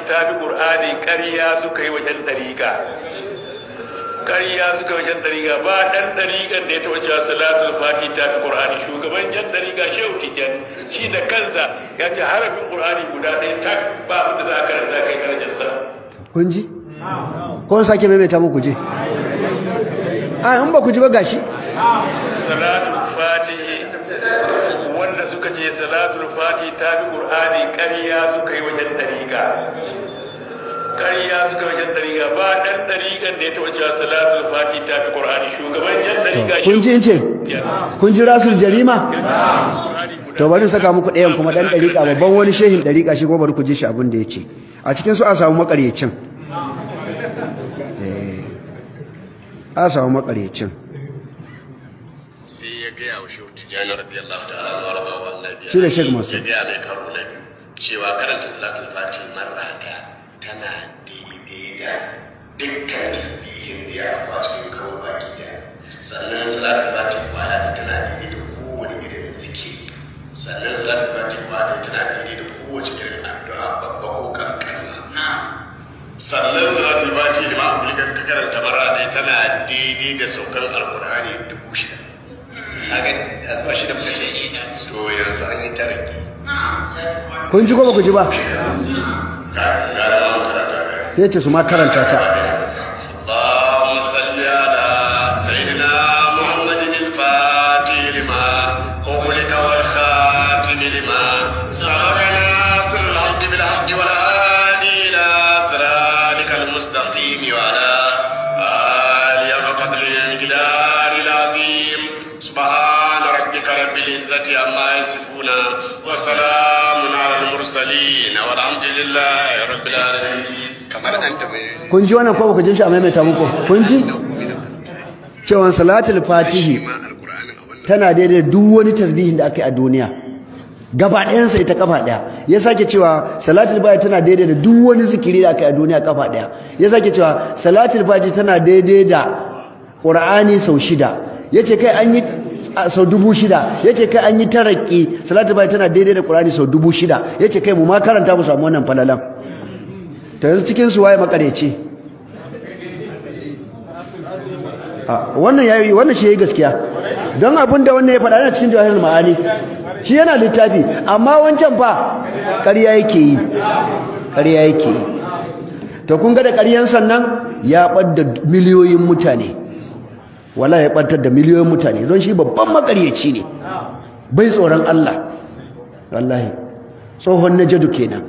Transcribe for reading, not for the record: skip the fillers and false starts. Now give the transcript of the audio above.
ta fi qur'ani ƙarya suka yi wajen dariqa ba dan dariqan da ya taɓa cewa salatul fati ta fi qur'ani shugaban jan dariqa shehu tijan shi da kansa ya ce harafin qur'ani guda ɗaya tak ba abin da za ka karanta kai darajar sa kun ji ko sake maimaita muku je in ba ku ji ba gashi salatul fatihi wanda suka ce salatul fatihi ta fi qur'ani ƙarya suka yi wajen dariqa ba dan dariqan da ya taɓa cewa salatul fatihi ta fi qur'ani shugaban jan dariqa kun ji in ce kun ji rasul jarima to bari saka muku ɗayan kuma dan dariqa babban wani shehin dariqa shi kuma bari ku ji shi abin da ya ce a cikin su a samu makaryacin sai ya gaya wa shehu tijjani radiyallahu ta'ala wa raba wa annabi shi da shek masu ya gaya mai karo na biyu cewa karanta salatul fatiha marra daya tana daidai da dukkan tasbihin da ya fa cikin kawo baki daya sannan salatul fatiha kwana tana daidai da kowane irin zikiri sannan salatul fatiha kwana tana daidai da kowace irin addu'a babba ko kankana sannan salatul fatiha da ma'amulikan ka karanta marra daya tana daidai da saukar alqur'ani 6,000 kaga azuma shi da muke yi to yanzu an yi tarki kun ji ko ba ku ji ba sai ce su ma karanta ta Allahumma salli ala sayyidina Muhammadin al-Fatih lima ughliqa wal khatim lima sabaqana fil haqqi bil haqqi wal hadi ila siratikal mustaqim wa ala alihi qadri al-jilal al-azim subhana rabbika rabbil izzati amma yasifun wa salamun ala al-mursalin walhamdulillahi rabbil alamin kamar an da mai kun ji wannan ko ba ku ji shi a maimaita muku kun ji cewa salatul fatihi tana daidai duk wani tasbihin da aka yi a duniya gaba ɗayansa ita kafa ɗaya ya sake cewa salatul fatihi tana daidai da duk wani zikiri da aka yi a duniya kafa ɗaya ya sake cewa salatul fatihi tana daidai da qur'ani sau 6 yace kai an yi sau 6,000 yace kai an yi taraki salatul fatihi tana daidai da qur'ani sau 6,000 yace kai mu ma karanta mu samu wannan falalan ta yanzu cikin su waye makareci wannan shi yayi gaskiya don abinda wannan ya faɗa yana cikin jawahirul ma'ani shi yana littafi amma wancan fa ƙarya yake yi to kun ga da ƙaryan sannan ya ɓadda miliyoyin mutane wallahi ya ɓantar da miliyoyin mutane don shi babban makareci ne bai tsoron Allah wallahi tsohon najadu kenan